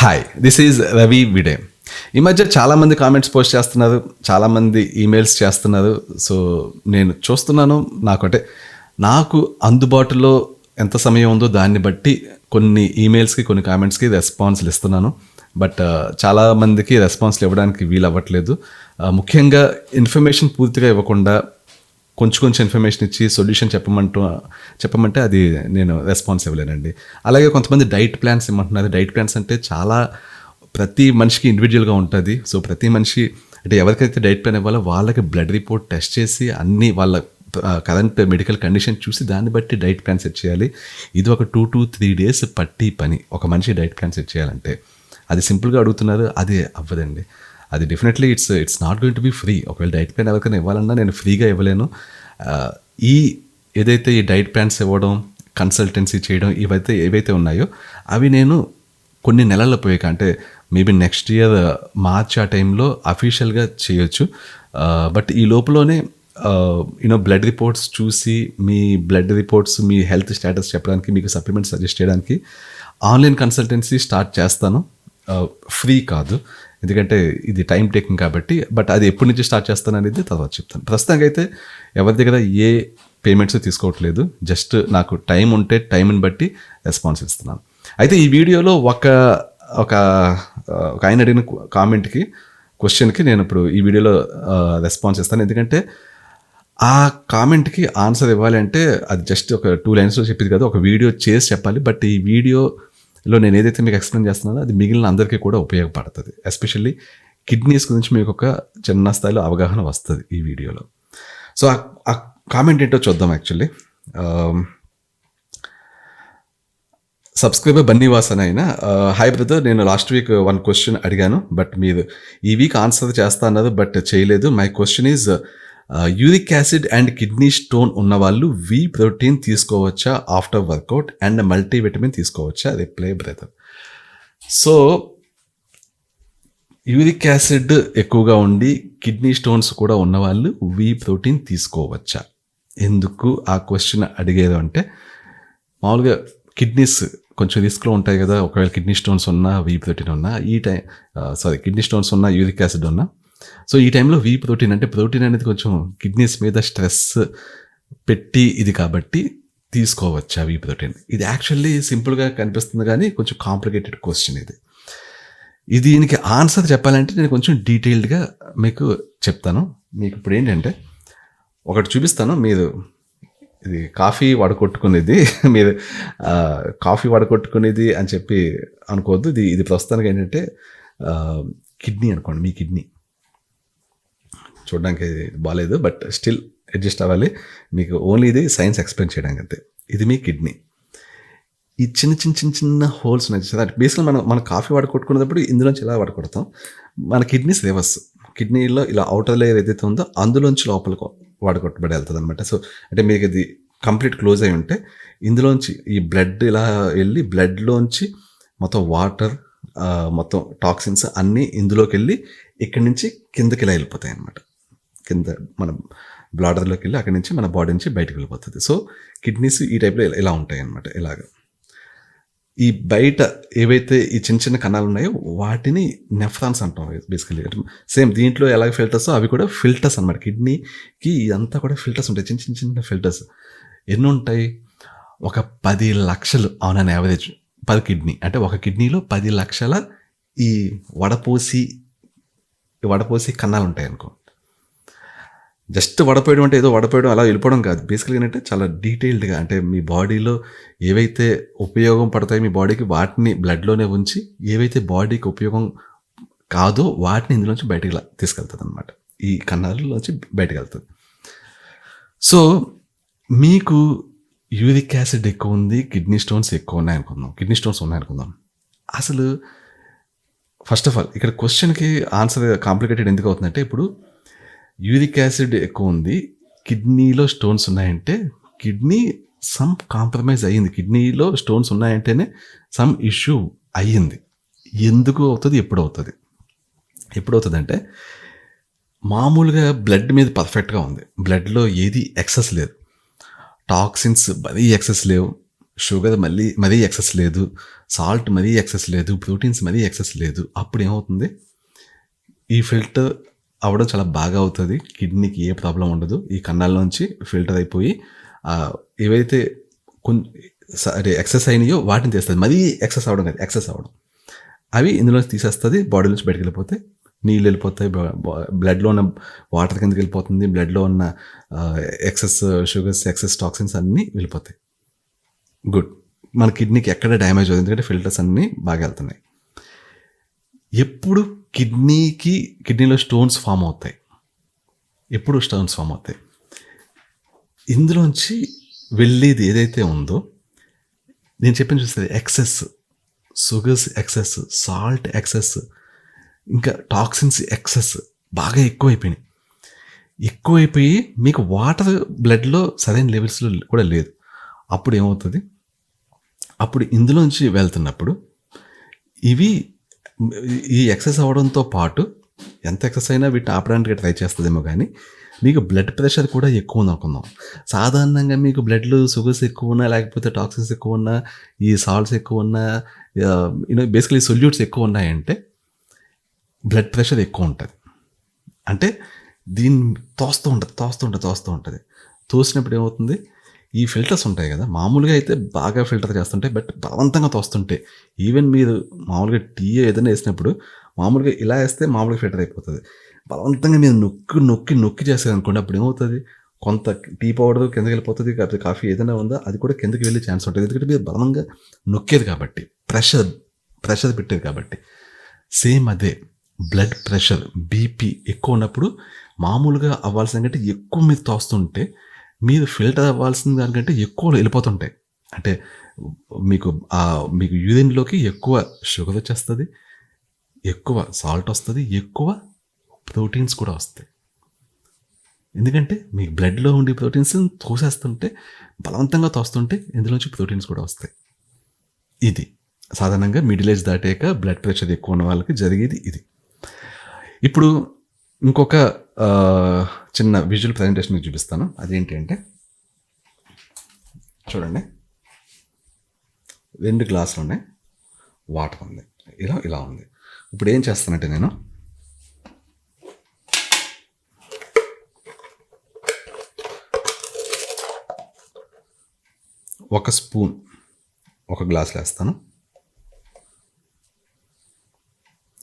Hi, this is Ravi విడే. ఈ మధ్య చాలామంది కామెంట్స్ పోస్ట్ చేస్తున్నారు, చాలామంది ఈమెయిల్స్ చేస్తున్నారు. సో నేను చూస్తున్నాను. నాకు అందుబాటులో ఎంత సమయం ఉందో దాన్ని బట్టి కొన్ని ఈమెయిల్స్కి కొన్ని కామెంట్స్కి రెస్పాన్స్లు ఇస్తున్నాను. బట్ చాలామందికి రెస్పాన్స్లు ఇవ్వడానికి వీలు అవ్వట్లేదు. ముఖ్యంగా ఇన్ఫర్మేషన్ పూర్తిగా ఇవ్వకుండా కొంచెం ఇన్ఫర్మేషన్ ఇచ్చి సొల్యూషన్ చెప్పమంటే అది నేను రెస్పాన్స్ ఇవ్వలేనండి. అలాగే కొంతమంది డైట్ ప్లాన్స్ ఇమ్మంటున్నారు. డైట్ ప్లాన్స్ అంటే ప్రతి మనిషికి ఇండివిజువల్గా ఉంటుంది. సో ప్రతి మనిషి అంటే ఎవరికైతే డైట్ ప్లాన్ ఇవ్వాలో వాళ్ళకి బ్లడ్ రిపోర్ట్ టెస్ట్ చేసి అన్ని వాళ్ళ కరెంట్ మెడికల్ కండిషన్ చూసి దాన్ని బట్టి డైట్ ప్లాన్ సెట్ చేయాలి. ఇది ఒక 2 to 3 days పట్టి పని ఒక మనిషి డైట్ ప్లాన్ సెట్ చేయాలంటే. అది సింపుల్గా అడుగుతున్నారు, అది అవ్వదండి. అది definitely it's not going to be free. ఒకవేళ డైట్ ప్లాన్ ఎవరికైనా ఇవ్వాలన్నా నేను ఫ్రీగా ఇవ్వలేను. ఏదైతే ఈ డైట్ ప్లాన్స్ ఇవ్వడం, కన్సల్టెన్సీ చేయడం ఏవైతే ఉన్నాయో అవి నేను కొన్ని నెలల్లో పోయాక, అంటే మేబీ నెక్స్ట్ ఇయర్ మార్చ్ ఆ టైంలో అఫీషియల్గా చేయొచ్చు. బట్ ఈ లోపలనే బ్లడ్ రిపోర్ట్స్ చూసి మీ బ్లడ్ రిపోర్ట్స్, మీ హెల్త్ స్టేటస్ చెప్పడానికి, మీకు సప్లిమెంట్స్ సజెస్ట్ చేయడానికి ఆన్లైన్ కన్సల్టెన్సీ స్టార్ట్ చేస్తాను. ఫ్రీ కాదు, ఎందుకంటే ఇది టైం టేకింగ్ కాబట్టి. బట్ అది ఎప్పటి నుంచి స్టార్ట్ చేస్తాను అనేది తర్వాత చెప్తాను. ప్రస్తుతానికి అయితే ఎవరి దగ్గర ఏ పేమెంట్స్ తీసుకోవట్లేదు. జస్ట్ నాకు టైం ఉంటే టైంని బట్టి రెస్పాన్స్ ఇస్తున్నాను. అయితే ఈ వీడియోలో ఒక ఆయన అడిగిన క్వశ్చన్కి నేను ఇప్పుడు ఈ వీడియోలో రెస్పాన్స్ ఇస్తాను. ఎందుకంటే ఆ కామెంట్కి ఆన్సర్ ఇవ్వాలి అంటే అది జస్ట్ ఒక 2 lines చెప్పింది కదా, ఒక వీడియో చేసి చెప్పాలి. బట్ ఈ వీడియోలో నేను ఏదైతే మీకు ఎక్స్ప్లెయిన్ చేస్తున్నానో అది మిగిలిన అందరికీ కూడా ఉపయోగపడుతుంది. ఎస్పెషల్లీ కిడ్నీస్ గురించి మీకు ఒక చిన్న స్థాయిలో అవగాహన వస్తుంది ఈ వీడియోలో. సో ఆ కామెంట్ ఏంటో చూద్దాం. యాక్చువల్లీ సబ్స్క్రైబర్ బన్నీవాసన్ అయినా, హాయ్ బ్రదర్, నేను లాస్ట్ వీక్ 1 question అడిగాను, బట్ మీరు ఈ వీక్ ఆన్సర్ చేస్తా అన్నారు బట్ చేయలేదు. My question is, uric acid and kidney stone ఉన్నవాళ్ళు వి ప్రోటీన్ తీసుకోవచ్చా ఆఫ్టర్ వర్కౌట్ అండ్ మల్టీవిటమిన్ తీసుకోవచ్చా? Reply brother. So uric acid ఎక్కువగా ఉండి కిడ్నీ స్టోన్స్ కూడా ఉన్నవాళ్ళు వి ప్రోటీన్ తీసుకోవచ్చా? ఎందుకు ఆ క్వశ్చన్ అడిగేది అంటే, మామూలుగా కిడ్నీస్ కొంచెం రిస్క్లో ఉంటాయి కదా. ఒకవేళ కిడ్నీ స్టోన్స్ ఉన్నా, వి ప్రోటీన్ ఉన్నా, కిడ్నీ స్టోన్స్ ఉన్నా, యూరిక్ యాసిడ్ ఉన్నా, సో ఈ టైంలో వి ప్రోటీన్ అంటే ప్రోటీన్ అనేది కొంచెం కిడ్నీస్ మీద స్ట్రెస్ పెట్టి ఇది కాబట్టి తీసుకోవచ్చా వి ప్రోటీన్? ఇది యాక్చువల్లీ సింపుల్గా కనిపిస్తుంది కానీ కొంచెం కాంప్లికేటెడ్ క్వశ్చన్ ఇది. దీనికి ఆన్సర్ చెప్పాలంటే నేను కొంచెం డీటెయిల్డ్గా మీకు చెప్తాను. మీకు ఇప్పుడు ఏంటంటే ఒకటి చూపిస్తాను. మీరు ఇది కాఫీ వడకొట్టుకునేది, మీరు కాఫీ వడకొట్టుకునేది అని చెప్పి అనుకోవద్దు. ఇది ప్రస్తుతానికి ఏంటంటే కిడ్నీ అనుకోండి. మీ కిడ్నీ చూడడానికి బాగాలేదు, బట్ స్టిల్ అడ్జస్ట్ అవ్వాలి. మీకు ఓన్లీ ఇది సైన్స్ ఎక్స్ప్లెయిన్ చేయడానికి అంతే. ఇది మీ కిడ్నీ. ఈ చిన్న హోల్స్ ఉన్నాయి సార్. బేసిక్గా మన కాఫీ వడకొట్టుకునేటప్పుడు ఇందులోంచి ఇలా వడకొడతాం. మన కిడ్నీస్ రివర్స్. కిడ్నీలో ఇలా అవుటర్ లేయర్ ఏదైతే ఉందో అందులోంచి లోపలికి వడకొట్టబడి వెళ్తుంది అనమాట. సో అంటే మీకు ఇది కంప్లీట్ క్లోజ్ అయి ఉంటే ఇందులోంచి ఈ బ్లడ్ ఇలా వెళ్ళి బ్లడ్లోంచి మొత్తం వాటర్, మొత్తం టాక్సిన్స్ అన్నీ ఇందులోకి వెళ్ళి ఇక్కడి నుంచి కిందకి ఇలా వెళ్ళిపోతాయి అనమాట. కింద మన బ్లాడర్లోకి వెళ్ళి అక్కడి నుంచి మన బాడీ నుంచి బయటకు వెళ్ళిపోతుంది. సో కిడ్నీస్ ఈ టైప్లో ఇలా ఉంటాయి అనమాట. ఇలాగ ఈ బయట ఏవైతే ఈ చిన్న కణాలు ఉన్నాయో వాటిని నెఫ్రాన్స్ అంటాం బేసికలీ. సేమ్ దీంట్లో ఎలాగ ఫిల్టర్స్ అవి కూడా ఫిల్టర్స్ అనమాట. కిడ్నీకి ఇదంతా కూడా ఫిల్టర్స్ ఉంటాయి, చిన్న ఫిల్టర్స్. ఎన్ని ఉంటాయి? ఒక 10 లక్షలు on an average per kidney. అంటే ఒక కిడ్నీలో 10 లక్షల ఈ వడపోసి కణాలు ఉంటాయి అనుకో. జస్ట్ వడపోయడం అంటే ఏదో వడపోయడం అలా వెళ్ళిపోవడం కాదు. బేసికల్గా ఏంటంటే చాలా డీటెయిల్డ్గా, అంటే మీ బాడీలో ఏవైతే ఉపయోగం పడతాయో మీ బాడీకి వాటిని బ్లడ్లోనే ఉంచి, ఏవైతే బాడీకి ఉపయోగం కాదో వాటిని ఇందులోంచి బయటకు తీసుకెళ్తుంది అనమాట. ఈ కణాలలోంచి బయటకు వెళ్తుంది. సో మీకు యూరిక్ యాసిడ్ ఎక్కువ ఉంది, కిడ్నీ స్టోన్స్ ఉన్నాయనుకుందాం. అసలు ఫస్ట్ ఆఫ్ ఆల్ ఇక్కడ క్వశ్చన్కి ఆన్సర్ కాంప్లికేటెడ్ ఎందుకు అవుతుందంటే, ఇప్పుడు యూరిక్ యాసిడ్ ఎక్కువ ఉంది, కిడ్నీలో స్టోన్స్ ఉన్నాయంటే కిడ్నీ సమ్ కాంప్రమైజ్ అయ్యింది. కిడ్నీలో స్టోన్స్ ఉన్నాయంటేనే సమ్ ఇష్యూ అయ్యింది. ఎందుకు అవుతుంది, ఎప్పుడు అవుతుంది అంటే, మామూలుగా బ్లడ్ మీద పర్ఫెక్ట్గా ఉంది. బ్లడ్లో ఏది ఎక్సెస్ లేదు, టాక్సిన్స్ మరీ ఎక్సెస్ లేవు, షుగర్ మరీ ఎక్సెస్ లేదు, సాల్ట్ మరీ ఎక్సెస్ లేదు, ప్రోటీన్స్ మరీ ఎక్సెస్ లేదు. అప్పుడు ఏమవుతుంది, ఈ ఫిల్టర్ అవ్వడం చాలా బాగా అవుతుంది. కిడ్నీకి ఏ ప్రాబ్లం ఉండదు. ఈ కన్నాల్లోంచి ఫిల్టర్ అయిపోయి ఏవైతే ఎక్సెస్ అయినాయో వాటిని తీస్తుంది. మరీ ఎక్సెస్ అవ్వడం కాదు, ఎక్సెస్ అవ్వడం అవి ఇందులోంచి తీసేస్తుంది. బాడీ నుంచి బయటకు వెళ్ళిపోతాయి, నీళ్ళు వెళ్ళిపోతాయి, బ్లడ్లో ఉన్న వాటర్ కిందకి వెళ్ళిపోతుంది, బ్లడ్లో ఉన్న ఎక్సెస్ షుగర్స్, ఎక్సెస్ టాక్సిన్స్ అన్నీ వెళ్ళిపోతాయి. గుడ్. మన కిడ్నీకి ఎక్కడ డ్యామేజ్ అవుతుంది, ఎందుకంటే ఫిల్టర్స్ అన్నీ బాగా వెళ్తున్నాయి. ఎప్పుడు కిడ్నీలో స్టోన్స్ ఫామ్ అవుతాయి, ఇందులోంచి వెళ్ళేది ఏదైతే ఉందో, నేను చెప్పిన చూస్తుంది excess sugars, excess salt, excess ఇంకా టాక్సిన్స్ ఎక్సెస్ బాగా ఎక్కువైపోయి మీకు వాటర్ బ్లడ్లో సరైన లెవెల్స్లో కూడా లేదు. అప్పుడు ఏమవుతుంది, అప్పుడు ఇందులోంచి వెళ్తున్నప్పుడు ఈ ఎక్సెస్ అవ్వడంతో పాటు ఎంత ఎక్సెస్ అయినా వీటిని ఆపడానికి ట్రై చేస్తుందేమో, కానీ మీకు బ్లడ్ ప్రెషర్ కూడా ఎక్కువ ఉంది అనుకుందాం. సాధారణంగా మీకు బ్లడ్లో షుగర్స్ ఎక్కువ ఉన్నా, లేకపోతే టాక్సిన్స్ ఎక్కువ ఉన్నా, ఈ సాల్ట్స్ ఎక్కువ ఉన్నా, బేసికలీ సొల్యూట్స్ ఎక్కువ ఉన్నాయంటే బ్లడ్ ప్రెషర్ ఎక్కువ ఉంటుంది. అంటే దీన్ని తోస్తూ ఉంటుంది. తోసినప్పుడు ఏమవుతుంది, ఈ ఫిల్టర్స్ ఉంటాయి కదా, మామూలుగా అయితే బాగా ఫిల్టర్ చేస్తుంటాయి, బట్ బలవంతంగా తోస్తుంటే, ఈవెన్ మీరు మామూలుగా టీ ఏదైనా వేసినప్పుడు మామూలుగా ఇలా వేస్తే మామూలుగా ఫిల్టర్ అయిపోతుంది. బలవంతంగా మీరు నొక్కి చేస్తారనుకోండి, అప్పుడు ఏమవుతుంది, కొంత టీ పౌడర్ కిందకి వెళ్ళిపోతుంది, కాకపోతే కాఫీ ఏదైనా ఉందో అది కూడా కిందకి వెళ్ళే ఛాన్స్ ఉంటుంది. ఎందుకంటే మీరు బలంగా నొక్కేది కాబట్టి, ప్రెషర్ పెట్టేది కాబట్టి. సేమ్ అదే బ్లడ్ ప్రెషర్, బీపీ ఎక్కువ ఉన్నప్పుడు మామూలుగా అవ్వాల్సిన కంటే ఎక్కువ మీరు తోస్తుంటే, మీరు ఫిల్టర్ అవ్వాల్సిన దానికంటే ఎక్కువ వెళ్ళిపోతుంటాయి. అంటే మీకు యూరిన్లోకి ఎక్కువ షుగర్ వచ్చేస్తుంది, ఎక్కువ సాల్ట్ వస్తుంది, ఎక్కువ ప్రోటీన్స్ కూడా వస్తాయి. ఎందుకంటే మీకు బ్లడ్లో ఉండే ప్రోటీన్స్ తోసేస్తుంటే, బలవంతంగా తోస్తుంటే ఇందులోంచి ప్రోటీన్స్ కూడా వస్తాయి. ఇది సాధారణంగా మిడిల్ ఏజ్ దాటాక బ్లడ్ ప్రెషర్ ఎక్కువ ఉన్న వాళ్ళకి జరిగేది ఇది. ఇప్పుడు ఇంకొక చిన్న విజువల్ ప్రజెంటేషన్ మీకు చూపిస్తాను. అదేంటి అంటే, చూడండి, 2 గ్లాసులు ఉన్నాయి, వాటర్ ఉంది, ఇలా ఉంది. ఇప్పుడు ఏం చేస్తానంటే, నేను ఒక స్పూన్ ఒక గ్లాసులో వేస్తాను,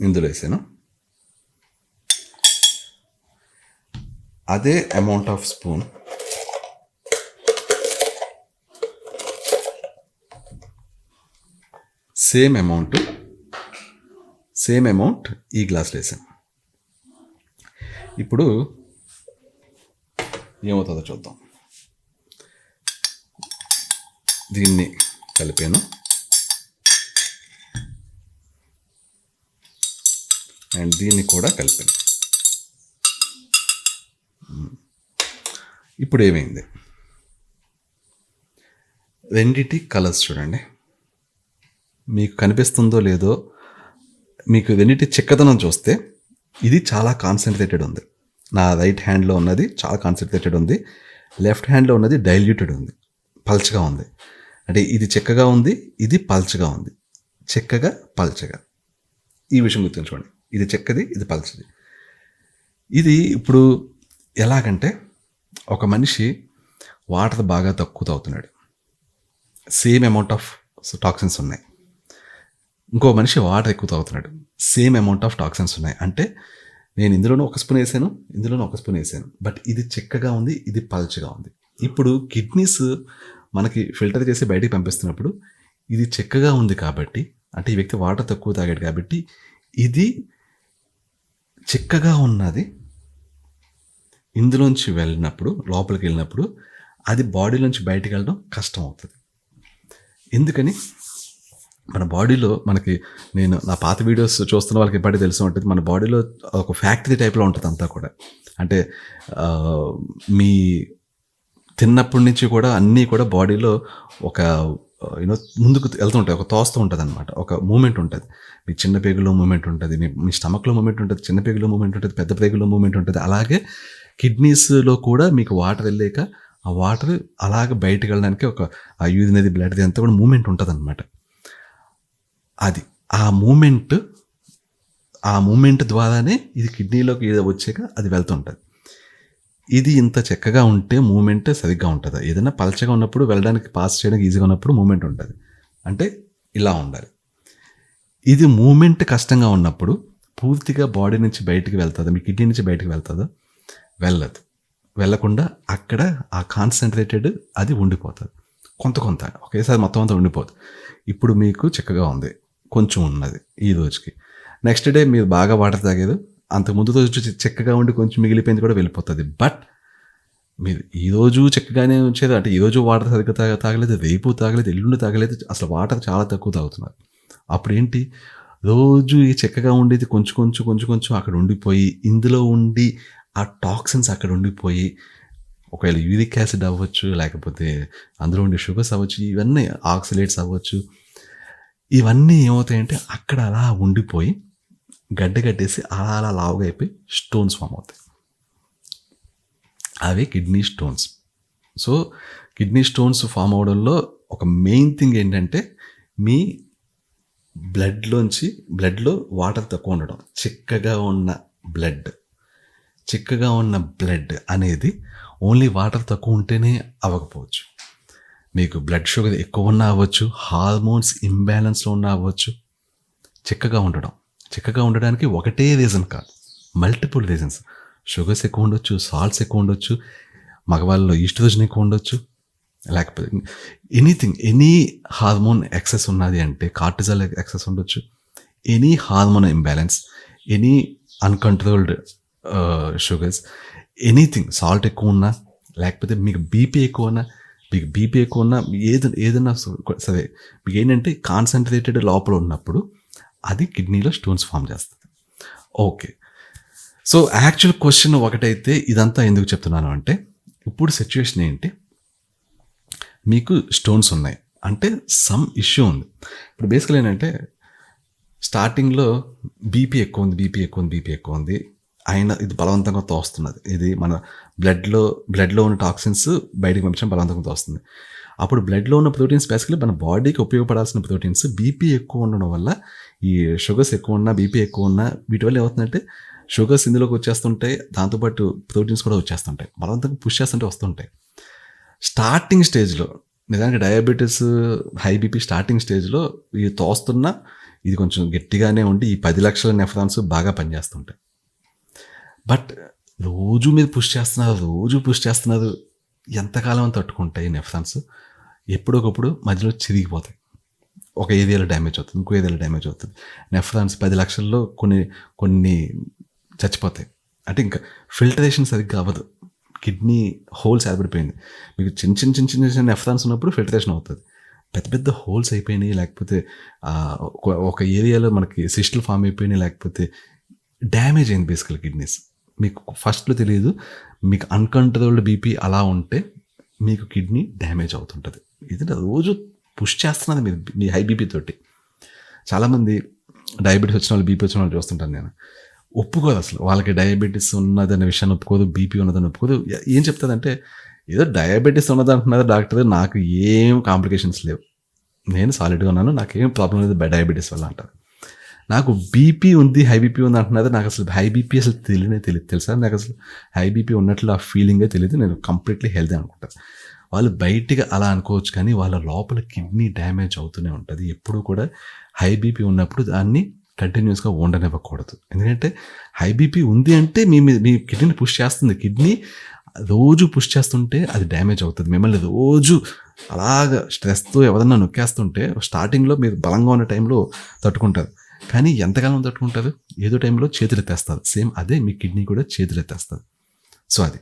ఇందులో వేసాను. అదే amount half spoon same amount ఈ గ్లాసులో వేసాను. ఇప్పుడు ఏమవుతుందో చూద్దాం. దీన్ని కలిపాను అండ్ దీన్ని కూడా కలిపాను. ఇప్పుడు ఏమైంది, రెండిటి కలర్స్ చూడండి, మీకు కనిపిస్తుందో లేదో. మీకు రెండిటి చిక్కదనం చూస్తే ఇది చాలా కాన్సన్ట్రేటెడ్ ఉంది. నా రైట్ హ్యాండ్లో ఉన్నది చాలా కాన్సన్ట్రేటెడ్ ఉంది, లెఫ్ట్ హ్యాండ్లో ఉన్నది డైల్యూటెడ్ ఉంది, పల్చగా ఉంది. అంటే ఇది చిక్కగా ఉంది, ఇది పల్చగా ఉంది. చిక్కగా పల్చగా, ఈ విషయం గుర్తుంచుకోండి. ఇది చిక్కది, ఇది పల్చది. ఇది ఇప్పుడు ఎలాగంటే, ఒక మనిషి వాటర్ బాగా తక్కువ తాగుతున్నాడు, సేమ్ అమౌంట్ ఆఫ్ టాక్సిన్స్ ఉన్నాయి. ఇంకో మనిషి వాటర్ ఎక్కువ తాగుతున్నాడు, సేమ్ అమౌంట్ ఆఫ్ టాక్సిన్స్ ఉన్నాయి. అంటే నేను ఇందులోనూ ఒక స్పూన్ వేసాను, ఇందులోనూ ఒక స్పూన్ వేసాను, బట్ ఇది చిక్కగా ఉంది, ఇది పల్చగా ఉంది. ఇప్పుడు కిడ్నీస్ మనకి ఫిల్టర్ చేసి బయటికి పంపిస్తున్నప్పుడు ఇది చిక్కగా ఉంది కాబట్టి, అంటే ఈ వ్యక్తి వాటర్ తక్కువ తాగాడు కాబట్టి, ఇది చిక్కగా ఉన్నది ఇందులోంచి వెళ్ళినప్పుడు, లోపలికి వెళ్ళినప్పుడు అది బాడీలోంచి బయటికి వెళ్ళడం కష్టం అవుతుంది. ఎందుకని, మన బాడీలో మనకి, నేను నా పాత వీడియోస్ చూస్తున్న వాళ్ళకి ఇప్పటికీ తెలిసి ఉంటుంది, మన బాడీలో ఒక ఫ్యాక్టరీ టైప్లో ఉంటుంది అంతా కూడా. అంటే మీ తిన్నప్పటి నుంచి కూడా అన్నీ కూడా బాడీలో ఒక ముందుకు వెళ్తుంటాయి, ఒక తోస్తూ ఉంటుంది అనమాట, ఒక మూమెంట్ ఉంటుంది. మీ చిన్న పేగులో మూమెంట్ ఉంటుంది, మీ స్టమక్లో మూమెంట్ ఉంటుంది, చిన్న పేగులో మూమెంట్ ఉంటుంది, పెద్ద పేగులో మూమెంట్ ఉంటుంది. అలాగే కిడ్నీస్లో కూడా మీకు వాటర్ వెళ్ళాక ఆ వాటర్ అలాగ బయటకు వెళ్ళడానికి ఒక ఆ యూరినరీ బ్లడ్ది అంతా కూడా మూమెంట్ ఉంటుందన్నమాట. అది ఆ మూమెంట్ ద్వారానే ఇది కిడ్నీలోకి వచ్చాక అది వెళ్తుంటుంది. ఇది ఇంత చక్కగా ఉంటే మూమెంట్ సరిగ్గా ఉంటుందా? ఏదైనా పలచగా ఉన్నప్పుడు వెళ్ళడానికి పాస్ చేయడానికి ఈజీగా ఉన్నప్పుడు మూమెంట్ ఉంటుంది. అంటే ఇలా ఉండాలి. ఇది మూమెంట్ కష్టంగా ఉన్నప్పుడు పూర్తిగా బాడీ నుంచి బయటికి వెళ్తుందా? మీ కిడ్నీ నుంచి బయటికి వెళ్తుందా? వెళ్ళదు. వెళ్ళకుండా అక్కడ ఆ కాన్సన్ట్రేటెడ్ అది ఉండిపోతుంది. కొంత ఒకేసారి మొత్తం అంతా ఉండిపోదు. ఇప్పుడు మీకు చక్కగా ఉంది, కొంచెం ఉన్నది ఈ రోజుకి. నెక్స్ట్ డే మీరు బాగా వాటర్ తాగేది, అంతకుముందు రోజు చక్కగా ఉండి కొంచెం మిగిలిపోయింది కూడా వెళ్ళిపోతుంది. బట్ మీరు ఈరోజు చక్కగానే ఉంచేది అంటే ఈరోజు వాటర్ సరిగ్గా తాగలేదు, రేపు తాగలేదు, ఎల్లుండి తాగలేదు, అసలు వాటర్ చాలా తక్కువ తాగుతున్నారు. అప్పుడు ఏంటి, రోజు ఈ చక్కగా ఉండేది కొంచెం అక్కడ ఉండిపోయి, ఇందులో ఉండి ఆ టాక్సిన్స్ అక్కడ ఉండిపోయి, ఒకవేళ యూరిక్ యాసిడ్ అవ్వచ్చు, లేకపోతే అందులో ఉండే షుగర్స్ అవ్వచ్చు, ఇవన్నీ ఆక్సిలేట్స్ అవ్వచ్చు, ఇవన్నీ ఏమవుతాయంటే అక్కడ అలా ఉండిపోయి గడ్డేసి అలా లావుగా అయిపోయి స్టోన్స్ ఫామ్ అవుతాయి. అవి kidney stones. So kidney stones form అవడంలో ఒక మెయిన్ థింగ్ ఏంటంటే మీ బ్లడ్లో వాటర్ తక్కువ ఉండడం. చిక్కగా ఉన్న బ్లడ్ అనేది ఓన్లీ వాటర్ తక్కువ ఉంటేనే అవ్వకపోవచ్చు. మీకు బ్లడ్ షుగర్ ఎక్కువ ఉన్నా అవ్వచ్చు, హార్మోన్స్ ఇంబ్యాలెన్స్లో ఉన్నా అవ్వచ్చు. చిక్కగా ఉండడానికి ఒకటే రీజన్ కాదు, మల్టిపుల్ రీజన్స్. షుగర్స్ ఎక్కువ ఉండొచ్చు, సాల్ట్స్ ఎక్కువ ఉండొచ్చు, మగవాళ్ళలో ఈస్ట్రోజన్ ఎక్కువ ఉండొచ్చు, లేకపోతే ఎనీ హార్మోన్ ఎక్సెస్ ఉన్నది అంటే కార్టిజాల్ ఎక్సెస్ ఉండొచ్చు, any hormone imbalance, any uncontrolled sugars, anything, salt ఎక్కువ ఉన్నా, లేకపోతే మీకు బీపీ ఎక్కువ ఉన్నా ఏదైనా సరే, మీకు ఏంటంటే కాన్సన్ట్రేటెడ్ లోపల ఉన్నప్పుడు అది కిడ్నీలో స్టోన్స్ ఫామ్ చేస్తుంది. ఓకే, సో యాక్చువల్ క్వశ్చన్ ఒకటైతే ఇదంతా ఎందుకు చెప్తున్నాను అంటే, ఇప్పుడు సిచ్యువేషన్ ఏంటి, మీకు స్టోన్స్ ఉన్నాయి అంటే సమ్ ఇష్యూ ఉంది. ఇప్పుడు బేసికల్ ఏంటంటే స్టార్టింగ్లో బీపీ ఎక్కువ ఉంది అయినా ఇది బలవంతంగా తోస్తున్నది. ఇది మన బ్లడ్లో ఉన్న టాక్సిన్స్ బయటకు పంపించడం బలవంతంగా తోస్తుంది. అప్పుడు బ్లడ్లో ఉన్న ప్రోటీన్స్ బేసికలీ మన బాడీకి ఉపయోగపడాల్సిన ప్రోటీన్స్ బీపీ ఎక్కువ ఉండడం వల్ల, ఈ షుగర్స్ ఎక్కువ ఉన్నా, బీపీ ఎక్కువ ఉన్నా, వీటి వల్ల ఏమవుతుందంటే షుగర్స్ ఇందులోకి వచ్చేస్తుంటాయి, దాంతోపాటు ప్రోటీన్స్ కూడా వచ్చేస్తుంటాయి, బలవంతంగా పుష్ చేస్తుంటే వస్తుంటాయి. స్టార్టింగ్ స్టేజ్లో నిజానికి డయాబెటీస్, హై బీపీ స్టార్టింగ్ స్టేజ్లో ఇది తోస్తున్నా ఇది కొంచెం గట్టిగానే ఉండి ఈ 10 లక్షల నెఫ్రాన్స్ బాగా పనిచేస్తుంటాయి. బట్ రోజు మీరు పుష్ చేస్తున్నారు, ఎంతకాలం అని తట్టుకుంటాయి నెఫ్రాన్స్? ఎప్పుడొకప్పుడు మధ్యలో చిరిగిపోతాయి, ఒక ఏరియాలో డ్యామేజ్ అవుతుంది, ఇంకో ఏరియాలో డ్యామేజ్ అవుతుంది. నెఫ్రాన్స్ 10 లక్షల్లో కొన్ని చచ్చిపోతాయి. అంటే ఇంకా ఫిల్టరేషన్ సరిగ్గా అవ్వదు, కిడ్నీ హోల్స్ ఏర్పడిపోయింది. మీకు చిన్న నెఫ్రాన్స్ ఉన్నప్పుడు ఫిల్టరేషన్ అవుతుంది. పెద్ద హోల్స్ అయిపోయినాయి, లేకపోతే ఒక ఏరియాలో మనకి సిస్టులు ఫామ్ అయిపోయినాయి, లేకపోతే డ్యామేజ్ అయింది బేసికల్ కిడ్నీస్. మీకు ఫస్ట్లో తెలియదు, మీకు అన్కంట్రోల్డ్ బీపీ అలా ఉంటే మీకు కిడ్నీ డ్యామేజ్ అవుతుంటుంది. ఇది రోజు పుష్ చేస్తున్నది మీరు మీ హై బీపీ తోటి. చాలామంది డయాబెటీస్ వచ్చిన వాళ్ళు, బీపీ వచ్చిన వాళ్ళు చూస్తుంటాను నేను, ఒప్పుకోదు అసలు, వాళ్ళకి డయాబెటీస్ ఉన్నదనే విషయాన్ని ఒప్పుకోదు, బీపీ ఉన్నదని ఒప్పుకోదు. ఏం చెప్తుందంటే, ఏదో డయాబెటీస్ ఉన్నది అంటున్నారు డాక్టర్, నాకు ఏం కాంప్లికేషన్స్ లేవు, నేను సాలిడ్గా ఉన్నాను, నాకేం ప్రాబ్లం లేదు డయాబెటీస్ వల్ల అంటారు. నాకు బీపీ ఉంది, హై బీపీ ఉంది అంటున్నారు, నాకు అసలు హై బీపీ అసలు తెలియదు తెలుసా, నాకు అసలు హై బీపీ ఉన్నట్లు ఆ ఫీలింగే తెలియదు, నేను కంప్లీట్లీ హెల్తీ అనుకుంటాను. వాళ్ళు బయటిగా అలా అనుకోవచ్చు, కానీ వాళ్ళ లోపల కిడ్నీ డ్యామేజ్ అవుతూనే ఉంటుంది. ఎప్పుడు కూడా హై బీపీ ఉన్నప్పుడు దాన్ని కంటిన్యూస్గా ఉండనివ్వకూడదు. ఎందుకంటే హై బీపీ ఉంది అంటే మీ కిడ్నీని పుష్ చేస్తుంది, కిడ్నీ రోజు పుష్ చేస్తుంటే అది డ్యామేజ్ అవుతుంది. మిమ్మల్ని రోజు అలాగ స్ట్రెస్తో ఎవరన్నా నొక్కేస్తుంటే స్టార్టింగ్లో మీరు బలంగా ఉన్న టైంలో తట్టుకుంటారు, కానీ ఎంతకాలం తట్టుకుంటారు, ఏదో టైంలో చేతులు ఎత్తేస్తారు. సేమ్ అదే మీ కిడ్నీ కూడా చేతులు ఎత్తేస్తుంది. సో అది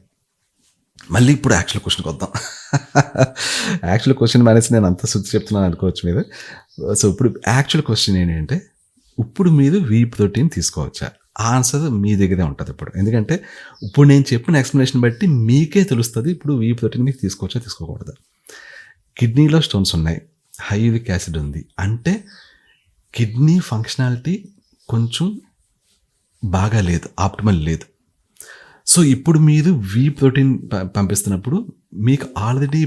మళ్ళీ ఇప్పుడు యాక్చువల్ క్వశ్చన్కి వద్దాం. యాక్చువల్ క్వశ్చన్ మానేసి నేను అంత శుద్ధి చెప్తున్నాను అనుకోవచ్చు మీరు. సో ఇప్పుడు యాక్చువల్ క్వశ్చన్ ఏంటంటే, ఇప్పుడు మీరు వీ ప్రోటీన్ తీసుకోవచ్చా? ఆన్సర్ మీ దగ్గరే ఉంటుంది ఇప్పుడు. ఎందుకంటే ఇప్పుడు నేను చెప్పిన ఎక్స్ప్లెనేషన్ బట్టి మీకే తెలుస్తుంది ఇప్పుడు వీ ప్రోటీన్ మీకు తీసుకోవచ్చా తీసుకోకూడదా. కిడ్నీలో స్టోన్స్ ఉన్నాయి, హై యూరిక్ యాసిడ్ ఉంది అంటే కిడ్నీ ఫంక్షనాలిటీ కొంచెం బాగా లేదు, ఆప్టిమల్ లేదు. సో ఇప్పుడు మీరు వీ ప్రోటీన్ పంపిస్తున్నప్పుడు మీకు ఆల్రెడీ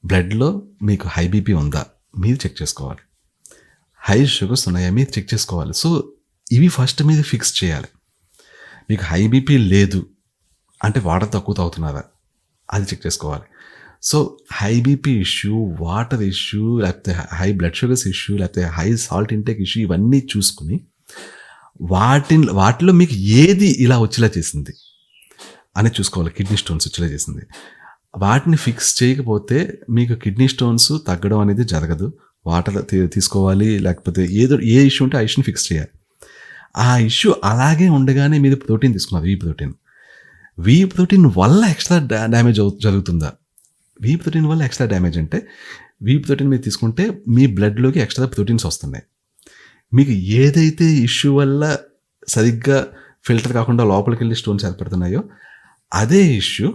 బ్లడ్లో మీకు హై బీపీ ఉందా మీరు చెక్ చేసుకోవాలి, హై షుగర్స్ ఉన్నాయా మీరు చెక్ చేసుకోవాలి. సో ఇవి ఫస్ట్ మీరు ఫిక్స్ చేయాలి. మీకు హై బీపీ లేదు అంటే వాటర్ తక్కువ తాగుతున్నారా అది చెక్ చేసుకోవాలి. So high BP issue, water issue, లేకపోతే హై బ్లడ్ షుగర్స్ ఇష్యూ, లేకపోతే హై సాల్ట్ ఇంటేక్ ఇష్యూ, ఇవన్నీ చూసుకుని వాటిలో మీకు ఏది ఇలా వచ్చేలా చేసింది అని చూసుకోవాలి. కిడ్నీ స్టోన్స్ వచ్చేలా చేసింది. వాటిని ఫిక్స్ చేయకపోతే మీకు కిడ్నీ స్టోన్స్ తగ్గడం అనేది జరగదు. వాటర్ తీసుకోవాలి, లేకపోతే ఏ ఇష్యూ ఉంటే ఆ ఇష్యూని ఫిక్స్ చేయాలి. ఆ ఇష్యూ అలాగే ఉండగానే మీరు ప్రోటీన్ తీసుకున్నారు, వీ ప్రోటీన్ వల్ల ఎక్స్ట్రా డ్యామేజ్ జరుగుతుందా? వీ ప్రోటీన్ వల్ల ఎక్స్ట్రా డ్యామేజ్ అంటే వీ ప్రోటీన్ మీరు తీసుకుంటే మీ బ్లడ్లోకి ఎక్స్ట్రా ప్రోటీన్స్ వస్తున్నాయి. మీకు ఏదైతే ఇష్యూ వల్ల సరిగ్గా ఫిల్టర్ కాకుండా లోపలికి వెళ్ళి స్టోన్స్ ఏర్పడుతున్నాయో అదే ఇష్యూ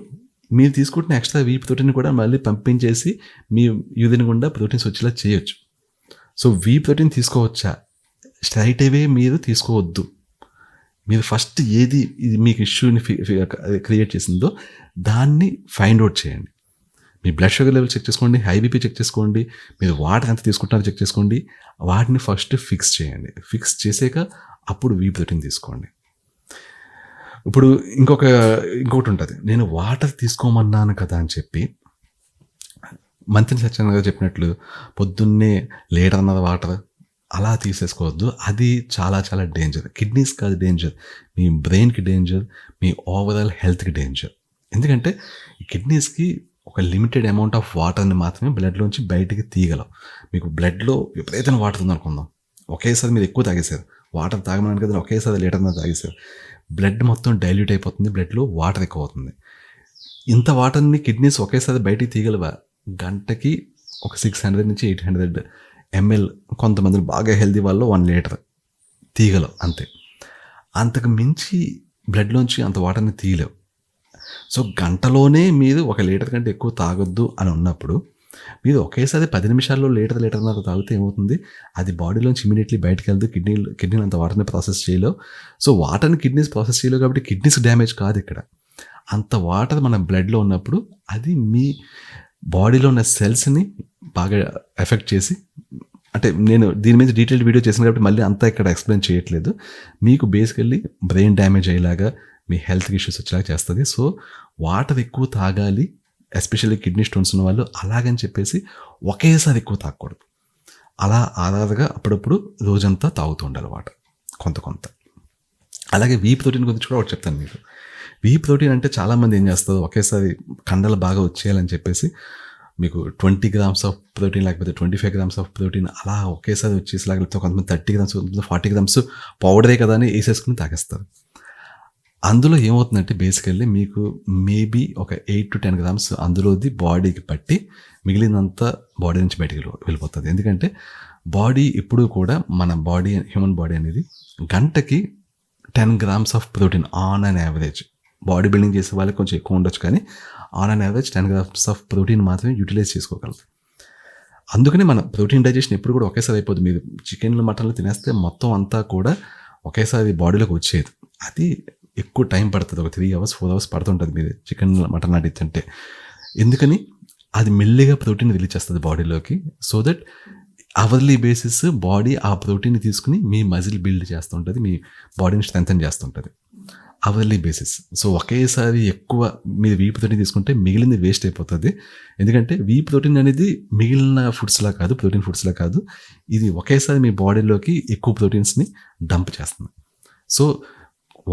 మీరు తీసుకుంటున్న ఎక్స్ట్రా వీ ప్రోటీన్ కూడా మళ్ళీ పంపించేసి మీ యూరిన్ గుండా ప్రోటీన్స్ వచ్చేలా చేయొచ్చు. సో వీ ప్రోటీన్ తీసుకోవచ్చా? స్ట్రైట్ అవే మీరు తీసుకోవద్దు. మీరు ఫస్ట్ ఏది ఇది మీకు ఇష్యూని క్రియేట్ చేసిందో దాన్ని ఫైండ్ అవుట్ చేయండి. మీ బ్లడ్ షుగర్ లెవెల్ చెక్ చేసుకోండి, హై బీపీ చెక్ చేసుకోండి, మీరు వాటర్ ఎంత తీసుకుంటున్నారో చెక్ చేసుకోండి. వాటిని ఫస్ట్ ఫిక్స్ చేయండి. ఫిక్స్ చేసాక అప్పుడు వీ ప్రోటీన్ తీసుకోండి. ఇప్పుడు ఇంకొకటి ఉంటుంది, నేను వాటర్ తీసుకోమన్నాను కదా అని చెప్పి మంత్రి సత్యనారాయణ గారు చెప్పినట్లు పొద్దున్నే లీటర్ అన్నది వాటర్ అలా తీసేసుకోవద్దు. అది చాలా చాలా డేంజర్. కిడ్నీస్ కాదు డేంజర్, మీ బ్రెయిన్కి డేంజర్, మీ ఓవరాల్ హెల్త్కి డేంజర్. ఎందుకంటే ఈ కిడ్నీస్కి ఒక లిమిటెడ్ అమౌంట్ ఆఫ్ వాటర్ని మాత్రమే బ్లడ్లోంచి బయటికి తీయగలవు. మీకు బ్లడ్లో విపరీతమైన వాటర్ ఉందనుకుందాం, ఒకేసారి మీరు ఎక్కువ తాగేశారు, వాటర్ తాగమని కదా ఒకేసారి లీటర్ మీద తాగేశారు, బ్లడ్ మొత్తం డైల్యూట్ అయిపోతుంది, బ్లడ్లో వాటర్ ఎక్కువ అవుతుంది. ఇంత వాటర్ని కిడ్నీస్ ఒకేసారి బయటికి తీయగలవా? గంటకి ఒక 600 నుంచి 800 ml, కొంతమంది బాగా హెల్తీ వాళ్ళు 1 లీటర్ తీయగలవు అంతే. అంతకు మించి బ్లడ్లోంచి అంత వాటర్ని తీయలేవు. సో గంటలోనే మీరు 1 లీటర్ కంటే ఎక్కువ తాగొద్దు అని ఉన్నప్పుడు మీరు ఒకేసారి 10 నిమిషాల్లో లీటర్న్నర తాగితే ఏమవుతుంది? అది బాడీలోంచి ఇమీడియట్లీ బయటకు వెళ్తే కిడ్నీ అంత వాటర్ని ప్రాసెస్ చేయలేవు. సో వాటర్ని కిడ్నీస్ ప్రాసెస్ చేయలేవు కాబట్టి కిడ్నీస్ డ్యామేజ్ కాదు ఇక్కడ. అంత వాటర్ మన బ్లడ్లో ఉన్నప్పుడు అది మీ బాడీలో ఉన్న సెల్స్ని బాగా ఎఫెక్ట్ చేసి, అంటే నేను దీని మీద డీటెయిల్డ్ వీడియో చేసిన కాబట్టి మళ్ళీ అంతా ఇక్కడ ఎక్స్ప్లెయిన్ చేయట్లేదు. మీకు బేసికల్లీ బ్రెయిన్ డ్యామేజ్ అయ్యేలాగా, మీ హెల్త్ ఇష్యూస్ వచ్చేలాగా చేస్తుంది. సో వాటర్ ఎక్కువ తాగాలి, ఎస్పెషల్లీ కిడ్నీ స్టోన్స్ ఉన్న వాళ్ళు. అలాగని చెప్పేసి ఒకేసారి ఎక్కువ తాగకూడదు. అలా ఆధారగా అప్పుడప్పుడు రోజంతా తాగుతూ ఉండాలి వాటర్ కొంత. అలాగే వీ ప్రోటీన్ గురించి కూడా ఒకటి చెప్తాను మీకు. వీ ప్రోటీన్ అంటే చాలామంది ఏం చేస్తారు, ఒకేసారి కండలు బాగా వచ్చేయాలని చెప్పేసి మీకు 20 grams ఆఫ్ ప్రోటీన్ లేకపోతే 25 grams ఆఫ్ ప్రోటీన్ అలా ఒకేసారి వచ్చేసిలాగా, లేకపోతే కొంతమంది 30 grams 40 grams పౌడరే కదా అని వేసేసుకుని తాగేస్తారు. అందులో ఏమవుతుందంటే బేసికల్లీ మీకు మేబీ ఒక 8 to 10 grams అందులోది బాడీకి పట్టి మిగిలినంతా బాడీ నుంచి బయటికి వెళ్ళిపోతుంది. ఎందుకంటే బాడీ ఎప్పుడూ కూడా మన బాడీ, హ్యూమన్ బాడీ అనేది గంటకి 10 grams of protein on an average, body building చేసే వాళ్ళకి కొంచెం ఎక్కువ ఉండొచ్చు కానీ on an average 10 grams of protein మాత్రమే యూటిలైజ్ చేసుకోగలరు. అందుకని మన ప్రోటీన్ డైజెషన్ ఎప్పుడు కూడా ఒకేసారి అయిపోతుంది. మీరు చికెన్లు మటన్లు తినేస్తే మొత్తం అంతా కూడా ఒకేసారి బాడీలోకి వచ్చేది. అది ఎక్కువ టైం పడుతుంది, ఒక 3 hours 4 hours పడుతుంటుంది మీరు చికెన్ మటన్ అడిగి తింటే. ఎందుకని అది మెల్లిగా ప్రోటీన్ రిలీజ్ చేస్తుంది బాడీలోకి. So that hourly basis body ఆ ప్రోటీన్ తీసుకుని మీ మజిల్ బిల్డ్ చేస్తుంటుంది, మీ బాడీని స్ట్రెంథన్ చేస్తుంటుంది అవర్లీ బేసిస్. సో ఒకేసారి ఎక్కువ మీరు వీ ప్రోటీన్ తీసుకుంటే మిగిలింది వేస్ట్ అయిపోతుంది. ఎందుకంటే వీ ప్రోటీన్ అనేది మిగిలిన ఫుడ్స్లా కాదు, ప్రోటీన్ ఫుడ్స్లా కాదు, ఇది ఒకేసారి మీ బాడీలోకి ఎక్కువ ప్రోటీన్స్ని డంప్ చేస్తుంది. సో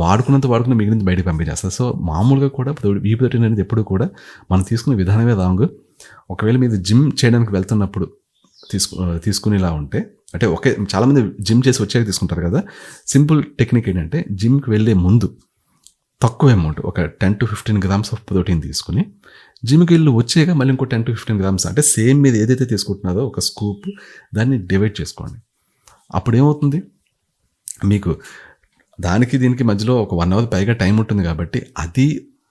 వాడుకున్న మిగిలింది బయటకు పంపించేస్తుంది. సో మామూలుగా కూడా వీ ప్రోటీన్ అనేది ఎప్పుడు కూడా మనం తీసుకునే విధానమే రాంగ్. ఒకవేళ మీరు జిమ్ చేయడానికి వెళ్తున్నప్పుడు తీసుకునేలా ఉంటే, అంటే చాలామంది జిమ్ చేసి వచ్చాక తీసుకుంటారు కదా. సింపుల్ టెక్నిక్ ఏంటంటే జిమ్కి వెళ్ళే ముందు తక్కువ అమౌంట్, ఒక 10 to 15 grams ఆఫ్ ప్రోటీన్ తీసుకుని జిమ్కి వెళ్ళి వచ్చాక మళ్ళీ ఇంకో 10 to 15 grams, అంటే సేమ్ మీరు ఏదైతే తీసుకుంటున్నారో ఒక స్కూప్, దాన్ని డివైడ్ చేసుకోండి. అప్పుడు ఏమవుతుంది, మీకు దానికి దీనికి మధ్యలో ఒక 1 hour పైగా టైం ఉంటుంది కాబట్టి అది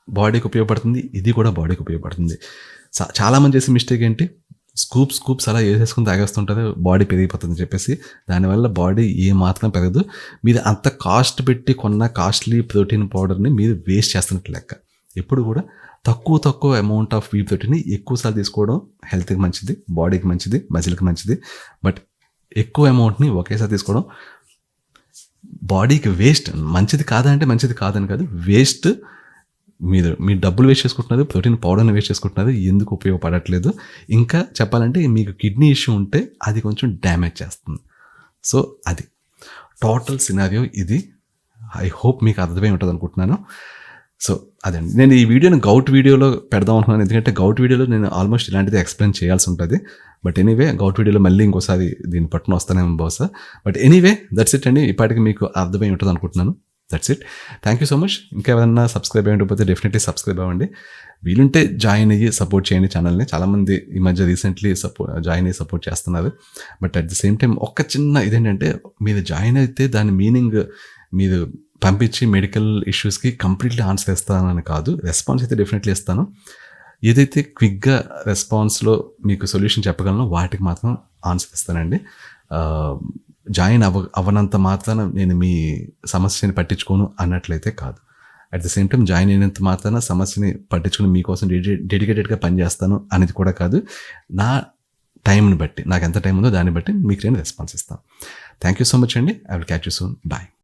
బాడీకి ఉపయోగపడుతుంది, ఇది కూడా బాడీకి ఉపయోగపడుతుంది. చాలామంది చేసే మిస్టేక్ ఏంటి, స్కూప్స్ అలా వేసేసుకుని తాగేస్తుంటుంది, బాడీ పెరిగిపోతుంది చెప్పేసి. దానివల్ల బాడీ ఏ మాత్రం పెరగదు. మీరు అంత కాస్ట్ పెట్టి కొన్న కాస్ట్లీ ప్రోటీన్ పౌడర్ని మీరు వేస్ట్ చేస్తున్నట్టు లెక్క. ఎప్పుడు కూడా తక్కువ అమౌంట్ ఆఫ్ వీ ప్రోటీన్ ఎక్కువ సార్లు తీసుకోవడం హెల్త్కి మంచిది, బాడీకి మంచిది, మజిల్కి మంచిది. బట్ ఎక్కువ అమౌంట్ని ఒకేసారి తీసుకోవడం బాడీకి వేస్ట్. మంచిది కాదంటే మంచిది కాదని కాదు, వేస్ట్. మీ డబ్బులు వేస్ట్ చేసుకుంటున్నారు, ప్రోటీన్ పౌడర్ని వేస్ట్ చేసుకుంటున్నారు, ఎందుకు ఉపయోగపడట్లేదు. ఇంకా చెప్పాలంటే మీకు కిడ్నీ ఇష్యూ ఉంటే అది కొంచెం డ్యామేజ్ చేస్తుంది. సో అది టోటల్ సినారియో ఇది. ఐ హోప్ మీకు అర్థమై ఉంటుంది అనుకుంటున్నాను. సో అదండి, నేను ఈ వీడియోని గౌట్ వీడియోలో పెడదాం అనుకున్నాను, ఎందుకంటే గౌట్ వీడియోలో నేను ఆల్మోస్ట్ ఇలాంటిది ఎక్స్ప్లెయిన్ చేయాల్సి ఉంటుంది. బట్ ఎనీవే గౌట్ వీడియోలో మళ్ళీ ఇంకోసారి దీని పట్టున వస్తానేమో బహుశా. బట్ ఎనీవే దట్స్ ఇట్ అండి, ఇప్పటికి మీకు అర్థమై ఉంటుంది అనుకుంటున్నాను. That's it, thank you so much. ఇంకా ఏదైనా సబ్స్క్రైబ్ అయ్యకపోతే డెఫినెట్లీ సబ్స్క్రైబ్ అవ్వండి. వీలుంటే జాయిన్ అయ్యి సపోర్ట్ చేయండి ఛానల్ని. చాలామంది ఈ మధ్య రీసెంట్లీ జాయిన్ అయ్యి సపోర్ట్ చేస్తున్నారు. But at the same time ఒక్క చిన్న ఇదేంటంటే, మీరు జాయిన్ అయితే దాని మీనింగ్ మీరు పంపించి మెడికల్ ఇష్యూస్కి కంప్లీట్లీ ఆన్సర్ ఇస్తానని కాదు. రెస్పాన్స్ అయితే డెఫినెట్లీ ఇస్తాను. ఏదైతే క్విక్గా రెస్పాన్స్లో మీకు సొల్యూషన్ చెప్పగలను వాటికి మాత్రం ఆన్సర్ ఇస్తానండి. జాయిన్ అవ్వనంత మాత్రాన నేను మీ సమస్యని పట్టించుకోను అన్నట్లయితే కాదు. At the same time join అయినంత మాత్రాన సమస్యని పట్టించుకుని మీకోసం డెడికేటెడ్గా పనిచేస్తాను అనేది కూడా కాదు. నా టైంని బట్టి, నాకు ఎంత టైం ఉందో దాన్ని బట్టి మీకు నేను రెస్పాన్స్ ఇస్తాను. థ్యాంక్ యూ సో మచ్ అండి. I will catch you soon. Bye.